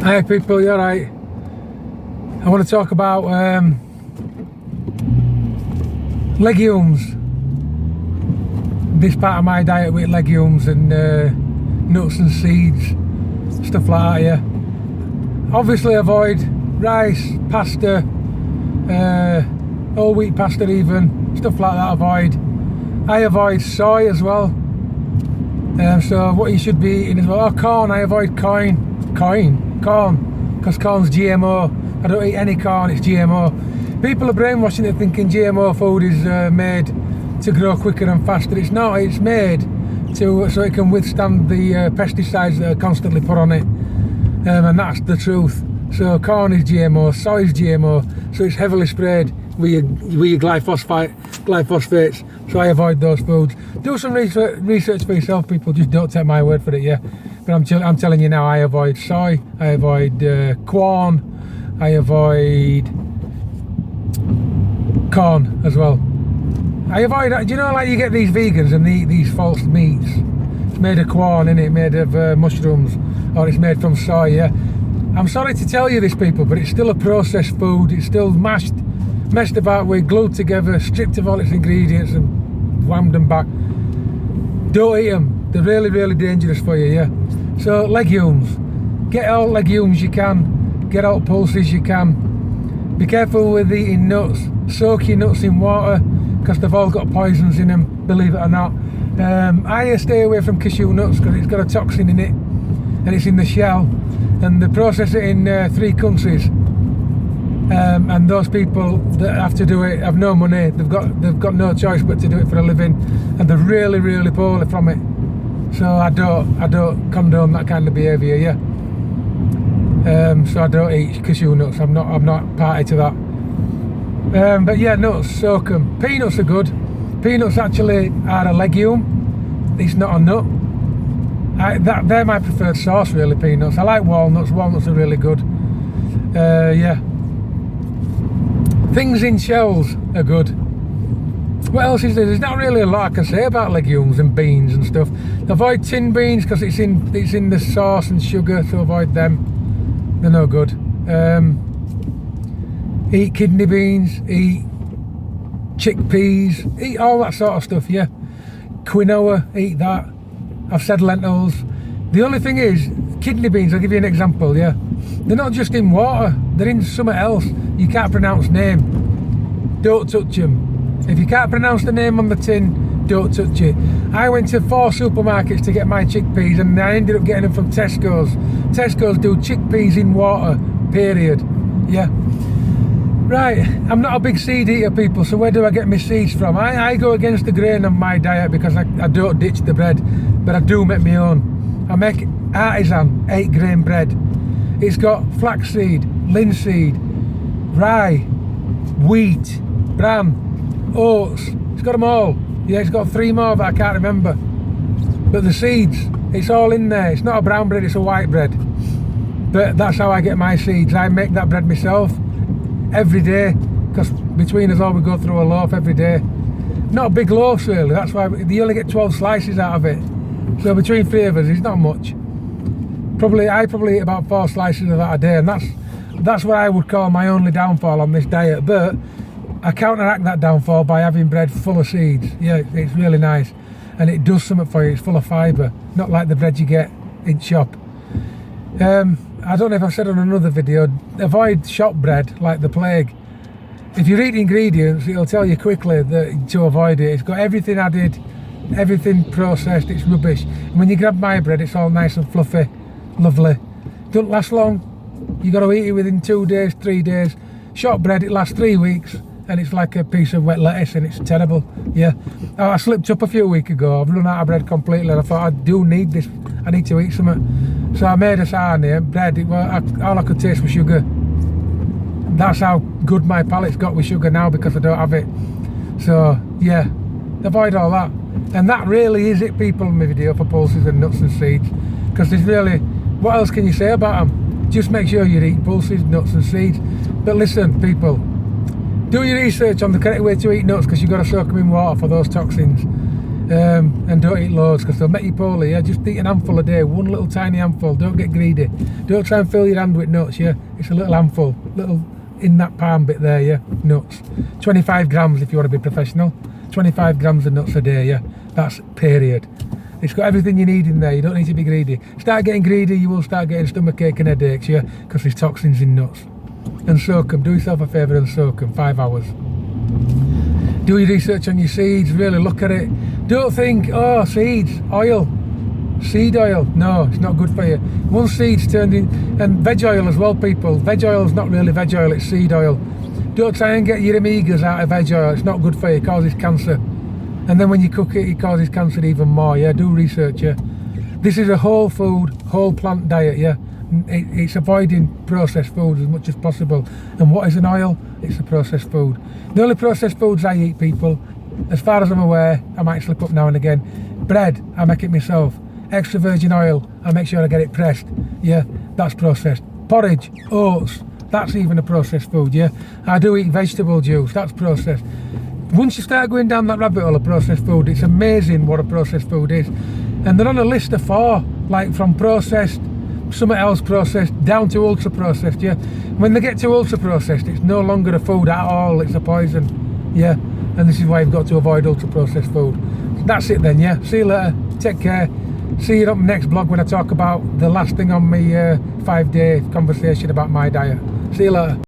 Hi people, you alright? I want to talk about legumes. This part of my diet with legumes and nuts and seeds, stuff like that, yeah. Obviously avoid rice, pasta, whole wheat pasta even, stuff like that avoid. I avoid soy as well. So what you should be eating as well, corn, I avoid corn, because corn's GMO. I don't eat any corn, it's GMO. People are brainwashing it thinking GMO food is made to grow quicker and faster. It's not, it's made so it can withstand the pesticides that are constantly put on it, and that's the truth. So corn is GMO, soy is GMO, so it's heavily sprayed with your glyphosates, so I avoid those foods. Do some research for yourself, people, just don't take my word for it, yeah. But I'm telling you now, I avoid soy, I avoid corn, I avoid corn as well. I avoid, do you know, like you get these vegans and they eat these false meats. It's made of corn, innit, made of mushrooms, or it's made from soy, yeah. I'm sorry to tell you this, people, but it's still a processed food. It's still messed about with, glued together, stripped of all its ingredients and whammed them back. Don't eat them. They're really, really dangerous for you, yeah. So legumes, get all legumes you can, get all pulses you can. Be careful with eating nuts. Soak your nuts in water because they've all got poisons in them, believe it or not. I stay away from cashew nuts because it's got a toxin in it and it's in the shell, and they process it in 3 countries. And those people that have to do it have no money. They've got no choice but to do it for a living, and they're really, really poorly from it. So I don't condone that kind of behaviour, yeah. So I don't eat cashew nuts. I'm not party to that. But yeah, nuts, soak them. Peanuts are good. Peanuts actually are a legume. It's not a nut. They're my preferred sauce, really. Peanuts. I like walnuts. Walnuts are really good. Yeah. Things in shells are good. What else is there? There's not really a lot I can say about legumes and beans and stuff. Avoid tin beans because it's in the sauce and sugar, so avoid them. They're no good. Eat kidney beans, eat chickpeas, eat all that sort of stuff, yeah. Quinoa, eat that. I've said lentils. The only thing is, kidney beans, I'll give you an example, yeah. They're not just in water, they're in something else. You can't pronounce name. Don't touch them. If you can't pronounce the name on the tin, don't touch it. I went to 4 supermarkets to get my chickpeas and I ended up getting them from Tesco's. Tesco's do chickpeas in water, period. Yeah. Right, I'm not a big seed eater, people, so where do I get my seeds from? I go against the grain on my diet because I don't ditch the bread, but I do make my own. I make artisan 8 grain bread. It's got flaxseed, linseed, rye, wheat, bran, oats. It's got them all. Yeah, it's got 3 more that I can't remember. But the seeds, it's all in there. It's not a brown bread, it's a white bread. But that's how I get my seeds. I make that bread myself every day, because between us all we go through a loaf every day. Not big loaves really, that's why you only get 12 slices out of it. So between 3 of us, it's not much. I probably eat about 4 slices of that a day, and that's what I would call my only downfall on this diet. But I counteract that downfall by having bread full of seeds. Yeah, it's really nice, and it does something for you. It's full of fibre, not like the bread you get in shop. I don't know if I've said on another video, avoid shop bread like the plague. If you read ingredients, it'll tell you quickly to avoid it. It's got everything added, everything processed, it's rubbish. And when you grab my bread, it's all nice and fluffy, lovely. Don't last long. You got to eat it within 2 days, 3 days. Shop bread, it lasts 3 weeks, and it's like a piece of wet lettuce, and it's terrible. Yeah. I slipped up a few weeks ago. I've run out of bread completely, and I thought I do need this. I need to eat something. So I made a sarnie bread. All I could taste was sugar. That's how good my palate's got with sugar now, because I don't have it. So yeah, avoid all that. And that really is it, people, in my video for pulses and nuts and seeds. Because there's really, what else can you say about them? Just make sure you eat pulses, nuts and seeds. But listen, people, do your research on the correct way to eat nuts, because you've got to soak them in water for those toxins. and don't eat loads because they'll make you poorly. Yeah, just eat an handful a day, one little tiny handful. Don't get greedy. Don't try and fill your hand with nuts. Yeah, it's a little handful, little in that palm bit there. Yeah, nuts. 25 grams if you want to be professional. 25 grams of nuts a day. Yeah, that's period. It's got everything you need in there. You don't need to be greedy. Start getting greedy, you will start getting stomachache and headaches. Yeah, because there's toxins in nuts. And soak them. Do yourself a favour and soak them. 5 hours. Do your research on your seeds, really look at it. Don't think, oh, seeds, oil, seed oil. No, it's not good for you. Once seeds turned in, and veg oil as well, people. Veg oil is not really veg oil, it's seed oil. Don't try and get your omegas out of veg oil, it's not good for you, it causes cancer. And then when you cook it, it causes cancer even more, yeah, do research, yeah. This is a whole food, whole plant diet, yeah. It's avoiding processed foods as much as possible. And what is an oil? It's a processed food. The only processed foods I eat, people, as far as I'm aware, I might slip up now and again. Bread, I make it myself. Extra virgin oil, I make sure I get it pressed. Yeah, that's processed. Porridge, oats, that's even a processed food, yeah. I do eat vegetable juice, that's processed. Once you start going down that rabbit hole of processed food, it's amazing what a processed food is. And they're on a list of 4, like from processed, something else processed, down to ultra processed, yeah. When they get to ultra processed, it's no longer a food at all, it's a poison, yeah. And this is why you've got to avoid ultra processed food. That's it then, yeah. See you later, take care. See you up next vlog when I talk about the last thing on my 5-day conversation about my diet. See you later.